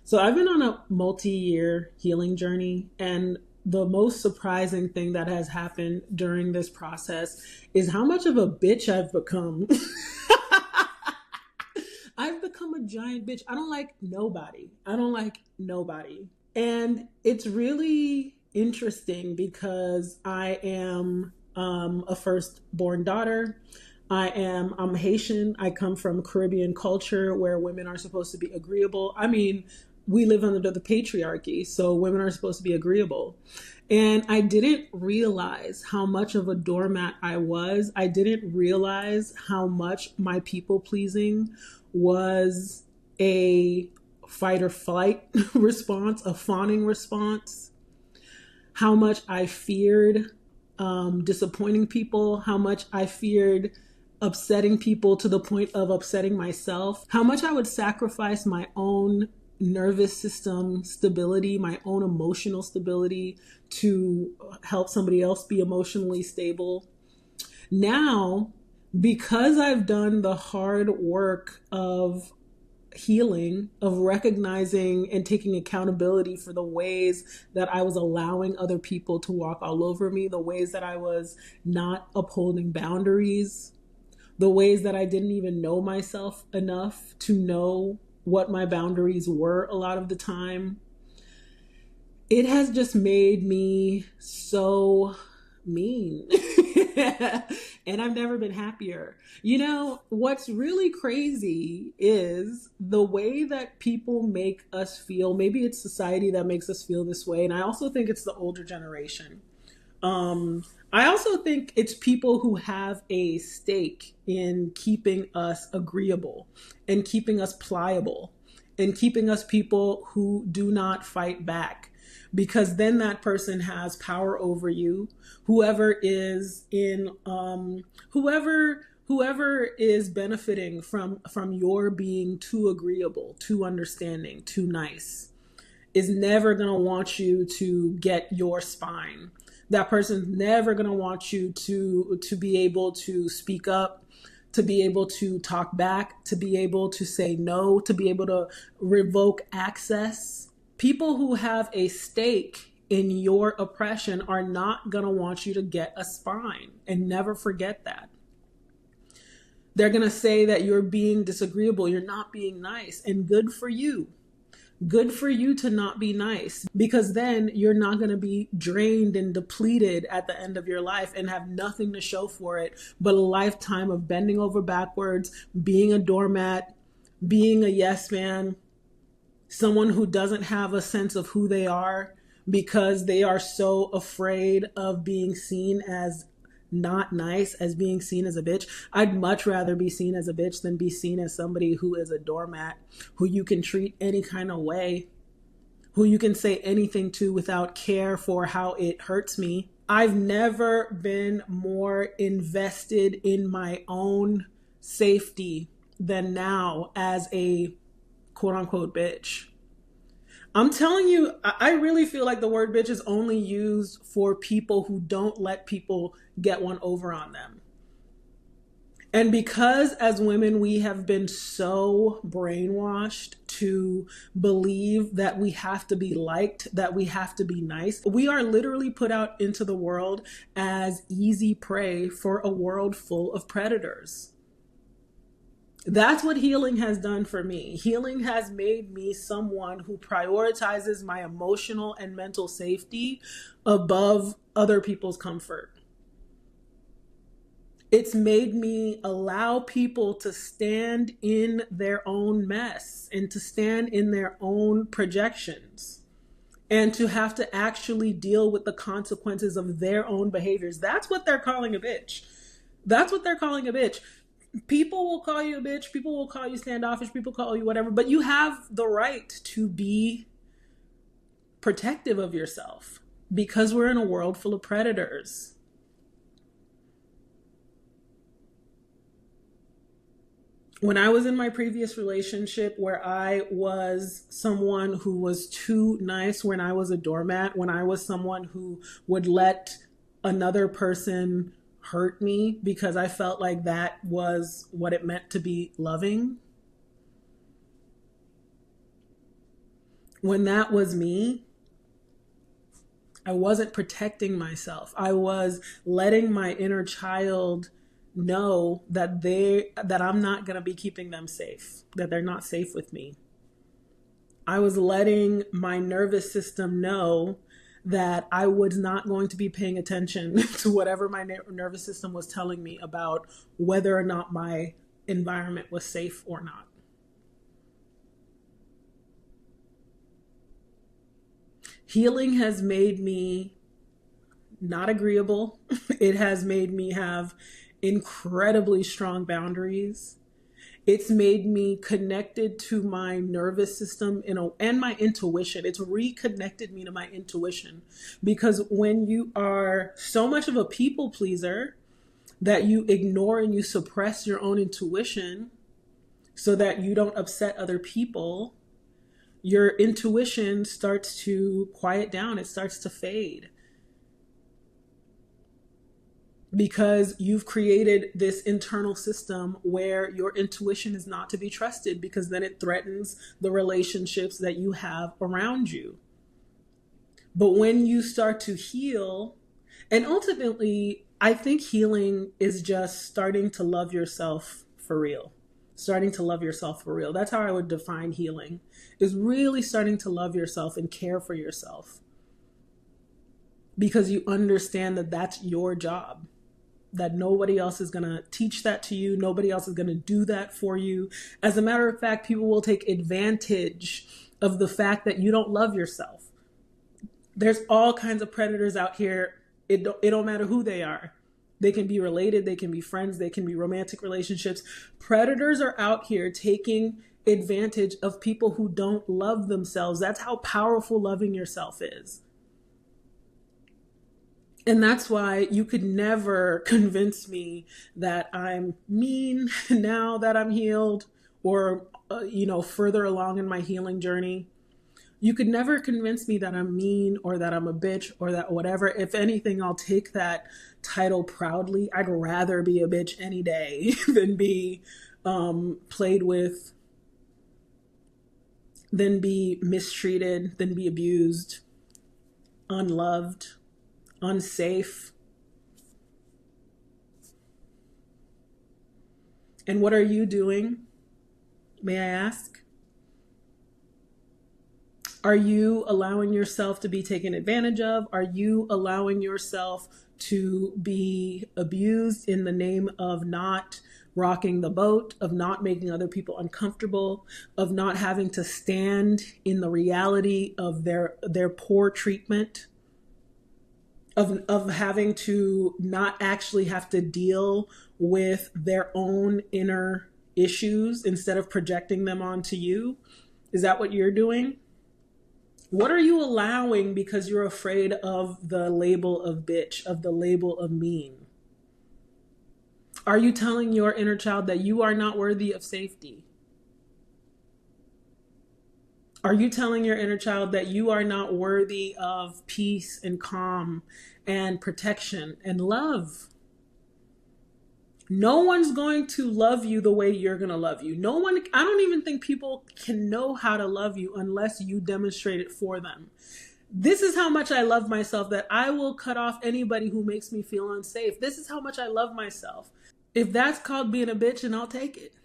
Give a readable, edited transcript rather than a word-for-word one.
So I've been on a multi-year healing journey, and the most surprising thing that has happened during this process is how much of a bitch I've become. I've become a giant bitch. I don't like nobody. I don't like nobody. And it's really interesting because I am a firstborn daughter. I'm Haitian. I come from Caribbean culture where women are supposed to be agreeable. I mean, we live under the patriarchy, so women are supposed to be agreeable. And I didn't realize how much of a doormat I was. I didn't realize how much my people pleasing was a fight or flight response, a fawning response, how much I feared disappointing people, how much I feared upsetting people to the point of upsetting myself, how much I would sacrifice my own nervous system stability, my own emotional stability to help somebody else be emotionally stable. Now, because I've done the hard work of healing, of recognizing and taking accountability for the ways that I was allowing other people to walk all over me, the ways that I was not upholding boundaries, the ways that I didn't even know myself enough to know what my boundaries were a lot of the time. It has just made me so mean. And I've never been happier. You know, what's really crazy is the way that people make us feel. Maybe it's society that makes us feel this way. And I also think it's the older generation. I also think it's people who have a stake in keeping us agreeable and keeping us pliable and keeping us people who do not fight back, because then that person has power over you. Whoever is in whoever is benefiting from your being too agreeable, too understanding, too nice, is never going to want you to get your spine. That person's never going to want you to be able to speak up, to be able to talk back, to be able to say no, to be able to revoke access. People who have a stake in your oppression are not going to want you to get a spine, and never forget that. They're going to say that you're being disagreeable, you're not being nice, and good for you. Good for you to not be nice, because then you're not going to be drained and depleted at the end of your life and have nothing to show for it but a lifetime of bending over backwards, being a doormat, being a yes man, someone who doesn't have a sense of who they are because they are so afraid of being seen as not nice, as being seen as a bitch. I'd much rather be seen as a bitch than be seen as somebody who is a doormat, who you can treat any kind of way, who you can say anything to without care for how it hurts me. I've never been more invested in my own safety than now as a quote unquote bitch. I'm telling you, I really feel like the word bitch is only used for people who don't let people get one over on them. And because as women, we have been so brainwashed to believe that we have to be liked, that we have to be nice, we are literally put out into the world as easy prey for a world full of predators. That's what healing has done for me. Healing has made me someone who prioritizes my emotional and mental safety above other people's comfort. It's made me allow people to stand in their own mess and to stand in their own projections and to have to actually deal with the consequences of their own behaviors. That's what they're calling a bitch. That's what they're calling a bitch. People will call you a bitch. People will call you standoffish. People call you whatever. But you have the right to be protective of yourself because we're in a world full of predators. When I was in my previous relationship where I was someone who was too nice, when I was a doormat, when I was someone who would let another person hurt me because I felt like that was what it meant to be loving, when that was me, I wasn't protecting myself. I was letting my inner child know that I'm not going to be keeping them safe, that they're not safe with me. I was letting my nervous system know that I was not going to be paying attention to whatever my nervous system was telling me about whether or not my environment was safe or not. Healing has made me not agreeable. It has made me have incredibly strong boundaries. It's made me connected to my nervous system and my intuition. It's reconnected me to my intuition, because when you are so much of a people pleaser that you ignore and you suppress your own intuition so that you don't upset other people, your intuition starts to quiet down. It starts to fade, because you've created this internal system where your intuition is not to be trusted, because then it threatens the relationships that you have around you. But when you start to heal, and ultimately, I think healing is just starting to love yourself for real. Starting to love yourself for real. That's how I would define healing, is really starting to love yourself and care for yourself, because you understand that that's your job, that nobody else is going to teach that to you. Nobody else is going to do that for you. As a matter of fact, people will take advantage of the fact that you don't love yourself. There's all kinds of predators out here. It don't matter who they are. They can be related, they can be friends, they can be romantic relationships. Predators are out here taking advantage of people who don't love themselves. That's how powerful loving yourself is. And that's why you could never convince me that I'm mean now that I'm healed, or, further along in my healing journey. You could never convince me that I'm mean or that I'm a bitch or that whatever. If anything, I'll take that title proudly. I'd rather be a bitch any day than be played with, than be mistreated, than be abused, unloved, unsafe. And what are you doing? May I ask? Are you allowing yourself to be taken advantage of? Are you allowing yourself to be abused in the name of not rocking the boat, of not making other people uncomfortable, of not having to stand in the reality of their poor treatment, of having to not actually have to deal with their own inner issues instead of projecting them onto you? Is that what you're doing? What are you allowing because you're afraid of the label of bitch, of the label of mean? Are you telling your inner child that you are not worthy of safety? Are you telling your inner child that you are not worthy of peace and calm and protection and love? No one's going to love you the way you're going to love you. I don't even think people can know how to love you unless you demonstrate it for them. This is how much I love myself, that I will cut off anybody who makes me feel unsafe. This is how much I love myself. If that's called being a bitch, then I'll take it.